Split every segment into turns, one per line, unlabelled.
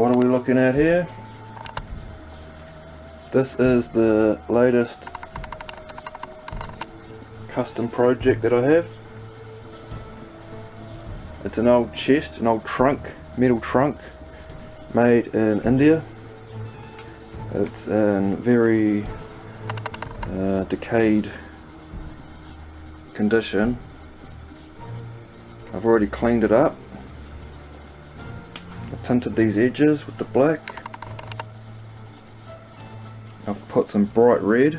what are we looking at here? This is the latest custom project that I have. It's an old chest, an old trunk, metal trunk, made in India. It's in very decayed condition. I've already cleaned it up. I tinted these edges with the black. I've put some bright red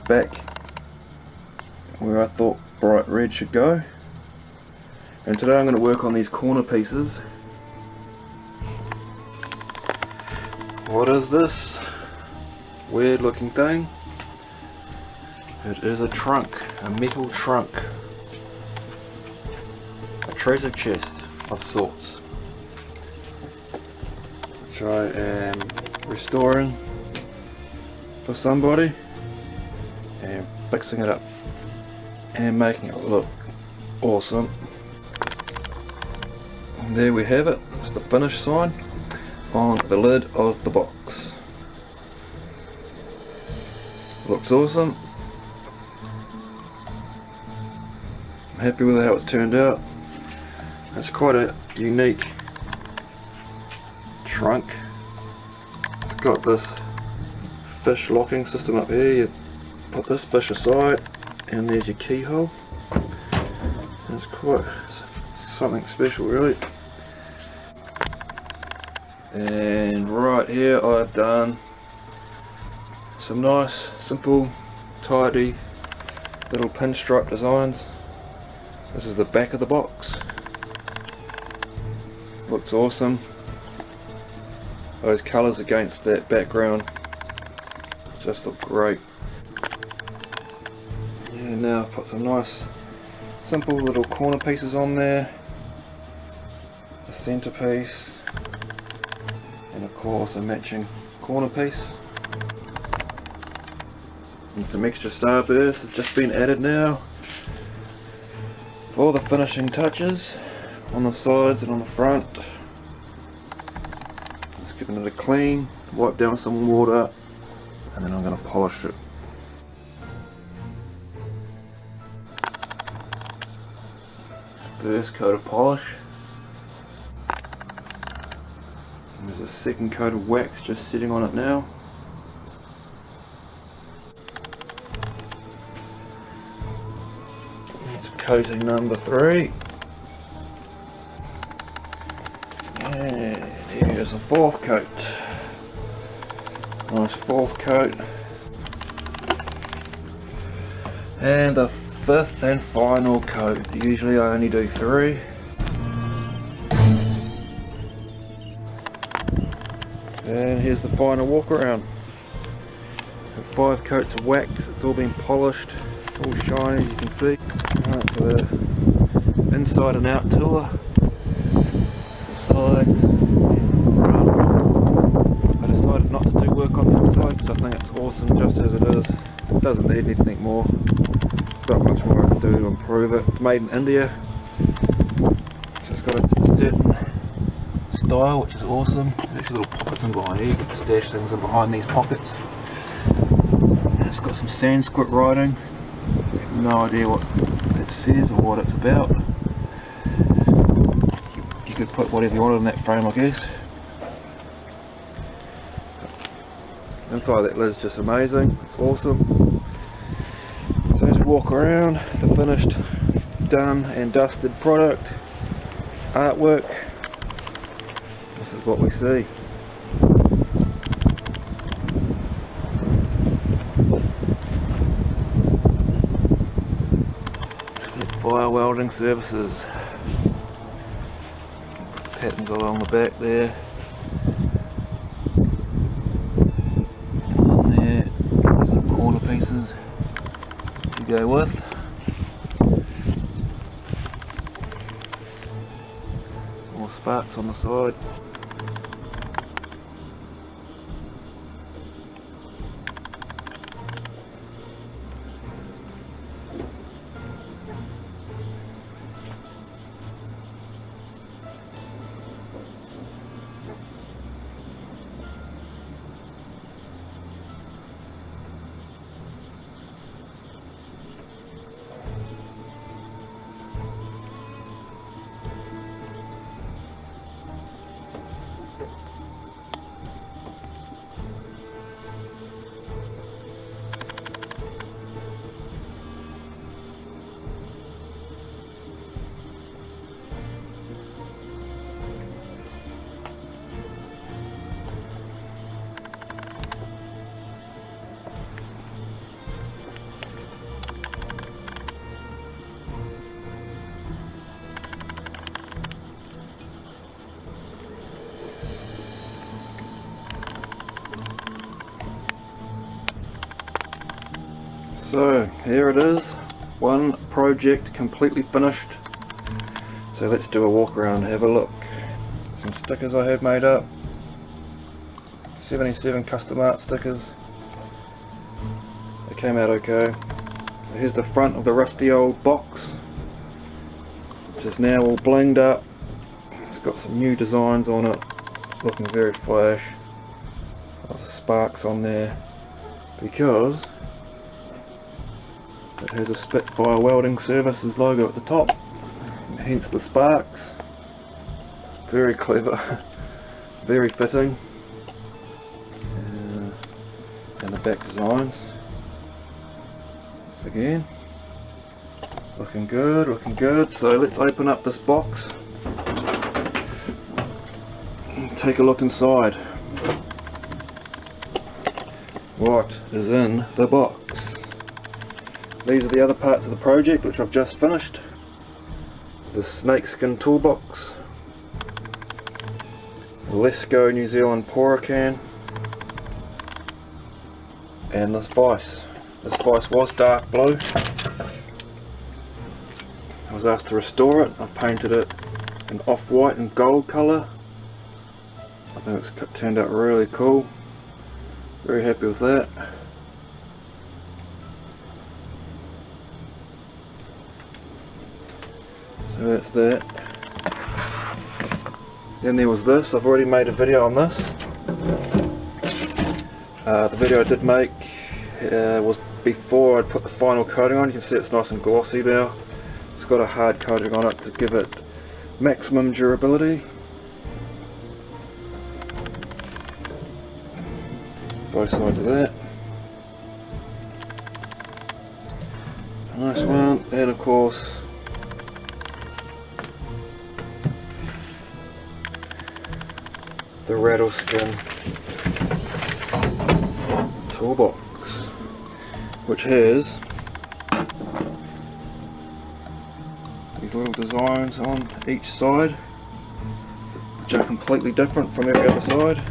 back where I thought bright red should go. And today I'm going to work on these corner pieces. What is this weird looking thing? It is a trunk, a metal trunk. A treasure chest of sorts, which I am restoring for somebody and fixing it up and making it look awesome. And there we have it. It's the finish sign on the lid of the box. Looks awesome. I'm happy with how it's turned out. It's quite a unique trunk. It's got this fish locking system up here. You put this fish aside and there's your keyhole. It's quite something special really. And right here I've done some nice, simple, tidy little pinstripe designs. This is the back of the box. Looks awesome. Those colours against that background just look great. Yeah, now I've put some nice, simple little corner pieces on there. A centerpiece. And of course a matching corner piece. And some extra starbursts have just been added now. For the finishing touches on the sides and on the front. Just giving it a clean, wipe down some water, and then I'm going to polish it. First coat of polish. And there's a second coat of wax just sitting on it now. It's coating number 3. And here's the 4th coat. Nice 4th coat. And the 5th and final coat. Usually I only do 3. And here's the final walk around. 5 coats of wax, it's all been polished, all shiny as you can see. Right, for the inside and out tour. Some sides and front. I decided not to do work on this side because I think it's awesome just as it is. It doesn't need anything more. Not much more I can do to improve it. It's made in India. So it's got a certain style which is awesome. There's actually little pockets in behind here. You can stash things in behind these pockets. And it's got some Sanskrit writing. I have no idea what it says or what it's about. You could put whatever you wanted in that frame, I guess. Inside that lid's just amazing. It's awesome. So as we walk around the finished, done and dusted product, artwork, this is what we see. Fire welding services. Patterns along the back there. And there, some corner pieces to go with. More sparks on the side. So here it is, one project completely finished. So let's do a walk around and have a look. Some stickers I have made up, 77 custom art stickers. They came out okay. Here's the front of the rusty old box, which is now all blinged up. It's got some new designs on it, it's looking very flash. Lots of sparks on there because it has a Spitfire Welding Services logo at the top, hence the sparks. Very clever, very fitting. And the back designs. Once again, looking good, looking good. So let's open up this box and take a look inside. What is in the box? These are the other parts of the project which I've just finished. There's the Snakeskin Toolbox, the Lesco New Zealand pourer can, and this vise. This vise was dark blue. I was asked to restore it. I've painted it in off-white and gold colour. I think it's turned out really cool. Very happy with that. So that's that. Then there was this. I've already made a video on this. The video I did make was before I'd put the final coating on. You can see it's nice and glossy now. It's got a hard coating on it to give it maximum durability. Both sides of that. Nice one, and of course the Rattleskin Toolbox, which has these little designs on each side, which are completely different from every other side.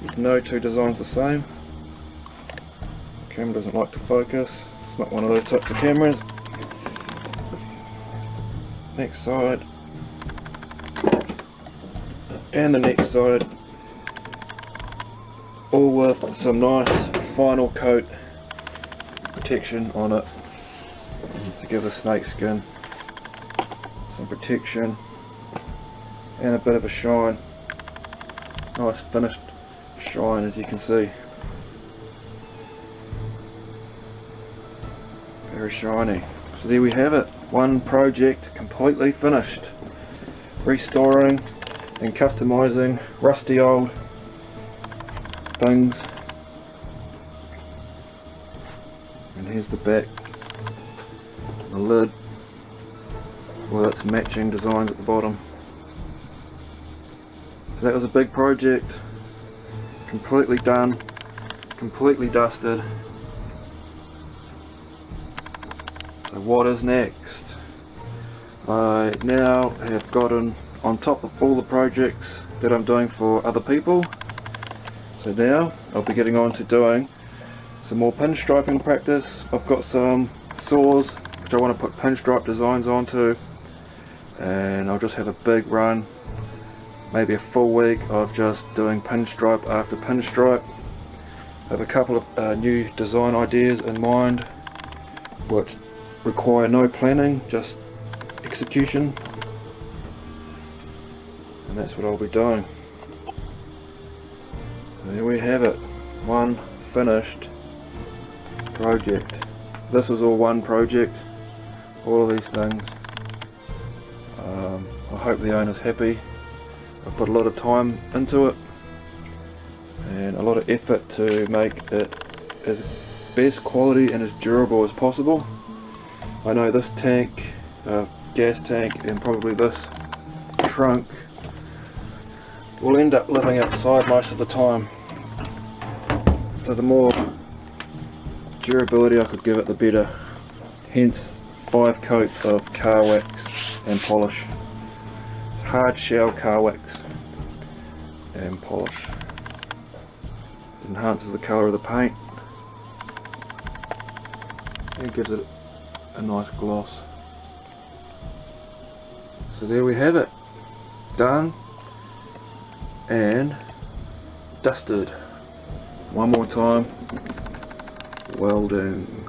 There's no two designs the same. The camera doesn't like to focus. It's not one of those types of cameras. Next side. And the next side. All with some nice final coat protection on it to give the snakeskin some protection and a bit of a shine. Nice finished shine, as you can see. Very shiny. So there we have it, one project completely finished. Restoring and customizing rusty old things. And here's the back, the lid with its matching designs at the bottom. So that was a big project, completely done, completely dusted. So what is next? I now have gotten on top of all the projects that I'm doing for other people. So now I'll be getting on to doing some more pinstriping practice. I've got some saws which I want to put pinstripe designs onto, and I'll just have a big run, maybe a full week of just doing pinstripe after pinstripe. I have a couple of new design ideas in mind which require no planning, just execution, and that's what I'll be doing. So there we have it, one finished project. This was all one project, all of these things. I hope the owner's happy. I've put a lot of time into it and a lot of effort to make it as best quality and as durable as possible. I know this tank, gas tank, and probably this trunk will end up living outside most of the time, so the more durability I could give it, the better. Hence 5 coats of car wax and polish, hard shell car wax and polish. It enhances the colour of the paint It gives it a nice gloss. So there we have it, done and dusted. One more time, Welding.